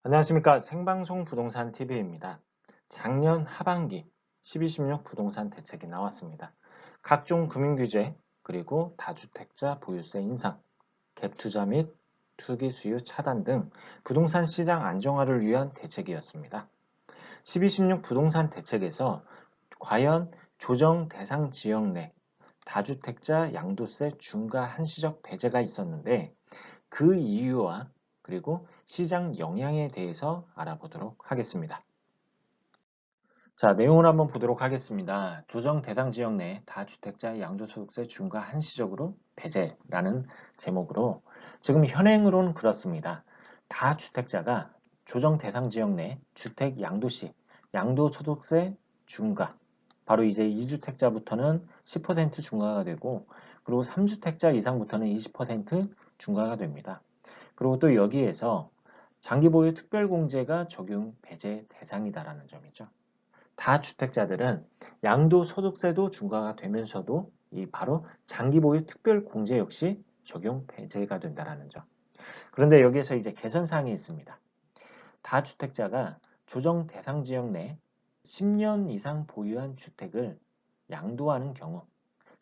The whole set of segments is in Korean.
안녕하십니까. 생방송 부동산 TV입니다. 작년 하반기 12.16 부동산 대책이 나왔습니다. 각종 금융규제, 그리고 다주택자 보유세 인상, 갭투자 및 투기 수요 차단 등 부동산 시장 안정화를 위한 대책이었습니다. 12.16 부동산 대책에서 과연 조정 대상 지역 내 다주택자 양도세 중과 한시적 배제가 있었는데 그 이유와 그리고 시장 영향에 대해서 알아보도록 하겠습니다. 자, 내용을 한번 보도록 하겠습니다. 조정 대상 지역 내 다주택자 양도소득세 중과 한시적으로 배제라는 제목으로 지금 현행으로는 그렇습니다. 다주택자가 조정 대상 지역 내 주택 양도시 양도소득세 중과 바로 이제 2주택자부터는 10% 중과가 되고 그리고 3주택자 이상부터는 20% 중과가 됩니다. 그리고 또 여기에서 장기보유 특별공제가 적용 배제 대상이다라는 점이죠. 다주택자들은 양도소득세도 중과가 되면서도 이 바로 장기보유 특별공제 역시 적용 배제가 된다라는 점. 그런데 여기에서 이제 개선사항이 있습니다. 다주택자가 조정 대상 지역 내 10년 이상 보유한 주택을 양도하는 경우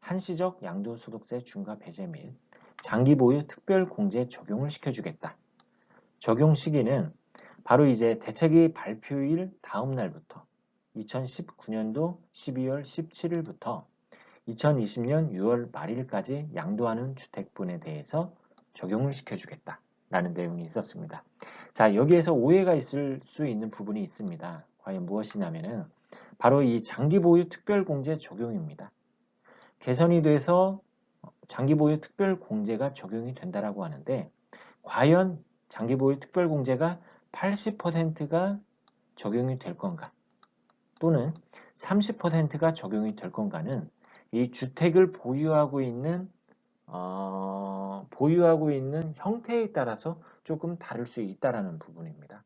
한시적 양도소득세 중과 배제 및 장기보유 특별공제 적용을 시켜주겠다. 적용 시기는 바로 이제 대책이 발표일 다음 날부터 2019년도 12월 17일부터 2020년 6월 말일까지 양도하는 주택분에 대해서 적용을 시켜주겠다라는 내용이 있었습니다. 자, 여기에서 오해가 있을 수 있는 부분이 있습니다. 과연 무엇이냐면은 바로 이 장기보유 특별공제 적용입니다. 개선이 돼서 장기보유 특별공제가 적용이 된다라고 하는데 과연 장기보유 특별공제가 80%가 적용이 될 건가 또는 30%가 적용이 될 건가는 이 주택을 보유하고 있는 형태에 따라서 조금 다를 수 있다라는 부분입니다.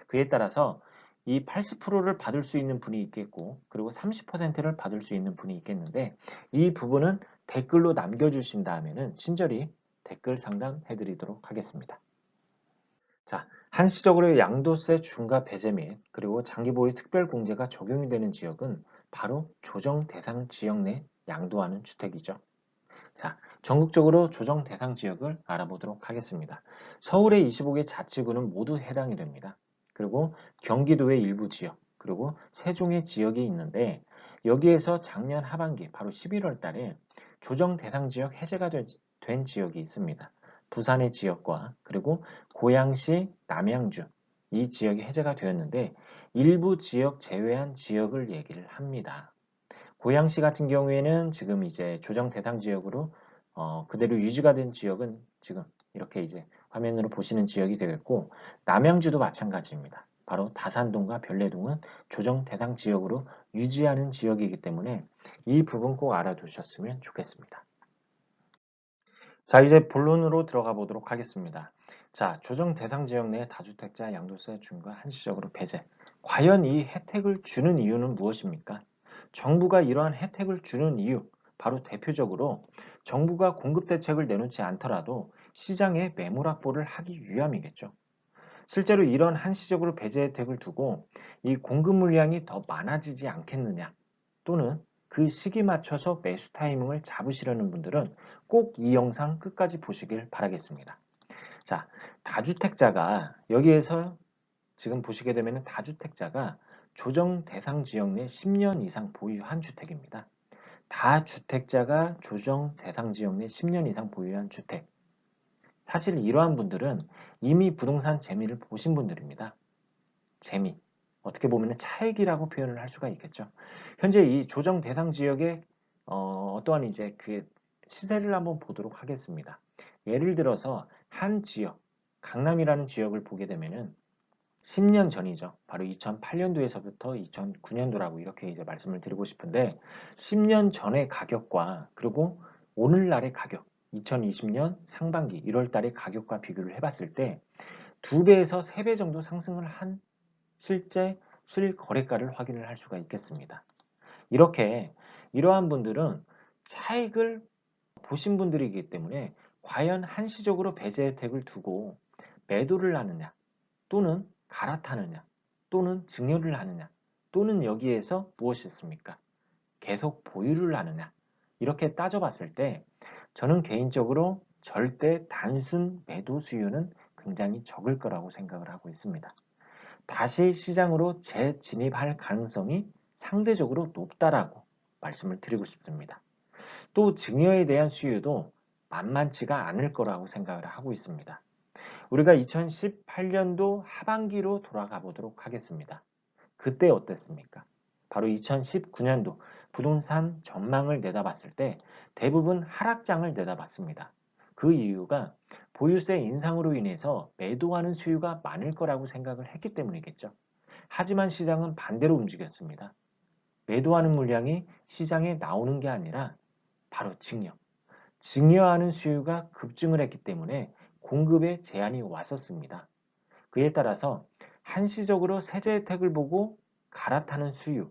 그에 따라서 이 80%를 받을 수 있는 분이 있겠고 그리고 30%를 받을 수 있는 분이 있겠는데 이 부분은 댓글로 남겨주신다면은 친절히 댓글 상담해 드리도록 하겠습니다. 자, 한시적으로 양도세 중과 배제 및 그리고 장기보유 특별공제가 적용이 되는 지역은 바로 조정 대상 지역 내 양도하는 주택이죠. 자, 전국적으로 조정 대상 지역을 알아보도록 하겠습니다. 서울의 25개 자치구는 모두 해당이 됩니다. 그리고 경기도의 일부 지역, 그리고 세종의 지역이 있는데 여기에서 작년 하반기 바로 11월 달에 조정 대상 지역 해제가 된 지역이 있습니다. 부산의 지역과 그리고 고양시, 남양주 이 지역이 해제가 되었는데 일부 지역 제외한 지역을 얘기를 합니다. 고양시 같은 경우에는 지금 이제 조정 대상 지역으로 그대로 유지가 된 지역은 지금 이렇게 이제 화면으로 보시는 지역이 되겠고 남양주도 마찬가지입니다. 바로 다산동과 별내동은 조정 대상 지역으로 유지하는 지역이기 때문에 이 부분 꼭 알아두셨으면 좋겠습니다. 자, 이제 본론으로 들어가 보도록 하겠습니다. 자, 조정 대상 지역 내 다주택자 양도세 중과 한시적으로 배제. 과연 이 혜택을 주는 이유는 무엇입니까? 정부가 이러한 혜택을 주는 이유, 바로 대표적으로 정부가 공급 대책을 내놓지 않더라도 시장에 매물 확보를 하기 위함이겠죠. 실제로 이런 한시적으로 배제 혜택을 두고 이 공급 물량이 더 많아지지 않겠느냐 또는 그 시기 맞춰서 매수 타이밍을 잡으시려는 분들은 꼭 이 영상 끝까지 보시길 바라겠습니다. 자, 다주택자가 여기에서 지금 보시게 되면 다주택자가 조정 대상 지역 내 10년 이상 보유한 주택입니다. 다주택자가 조정 대상 지역 내 10년 이상 보유한 주택. 사실 이러한 분들은 이미 부동산 재미를 보신 분들입니다. 재미. 어떻게 보면 차익이라고 표현을 할 수가 있겠죠. 현재 이 조정 대상 지역의 어떠한 이제 그 시세를 한번 보도록 하겠습니다. 예를 들어서 한 지역, 강남이라는 지역을 보게 되면은 10년 전이죠. 바로 2008년도에서부터 2009년도라고 이렇게 이제 말씀을 드리고 싶은데 10년 전의 가격과 그리고 오늘날의 가격, 2020년 상반기 1월 달의 가격과 비교를 해봤을 때 2배에서 3배 정도 상승을 한 실제 실거래가를 확인을 할 수가 있겠습니다. 이렇게 이러한 분들은 차익을 보신 분들이기 때문에 과연 한시적으로 배제 혜택을 두고 매도를 하느냐 또는 갈아타느냐 또는 증여를 하느냐 또는 여기에서 무엇이 있습니까? 계속 보유를 하느냐 이렇게 따져봤을 때 저는 개인적으로 절대 단순 매도 수요는 굉장히 적을 거라고 생각을 하고 있습니다. 다시 시장으로 재진입할 가능성이 상대적으로 높다라고 말씀을 드리고 싶습니다. 또 증여에 대한 수요도 만만치가 않을 거라고 생각을 하고 있습니다. 우리가 2018년도 하반기로 돌아가 보도록 하겠습니다. 그때 어땠습니까? 바로 2019년도 부동산 전망을 내다봤을 때 대부분 하락장을 내다봤습니다. 그 이유가 보유세 인상으로 인해서 매도하는 수요가 많을 거라고 생각을 했기 때문이겠죠. 하지만 시장은 반대로 움직였습니다. 매도하는 물량이 시장에 나오는 게 아니라 바로 증여하는 수요가 급증을 했기 때문에 공급에 제한이 왔었습니다. 그에 따라서 한시적으로 세제 혜택을 보고 갈아타는 수요,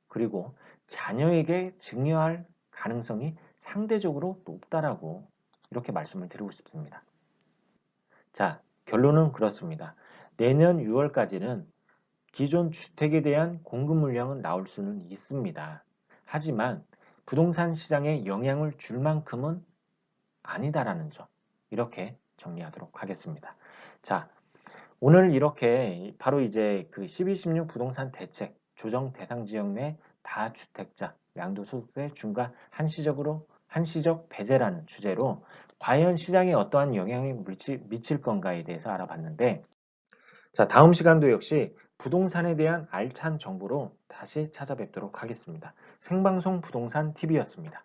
그리고 자녀에게 증여할 가능성이 상대적으로 높다라고 이렇게 말씀을 드리고 싶습니다. 자, 결론은 그렇습니다. 내년 6월까지는 기존 주택에 대한 공급 물량은 나올 수는 있습니다. 하지만 부동산 시장에 영향을 줄 만큼은 아니다라는 점, 이렇게 정리하도록 하겠습니다. 자, 오늘 이렇게 바로 이제 그 1216 부동산 대책 조정 대상 지역 내 다주택자 양도소득세 중과 한시적 배제라는 주제로 과연 시장에 어떠한 영향을 미칠 건가에 대해서 알아봤는데, 자, 다음 시간도 역시 부동산에 대한 알찬 정보로 다시 찾아뵙도록 하겠습니다. 생방송 부동산 TV였습니다.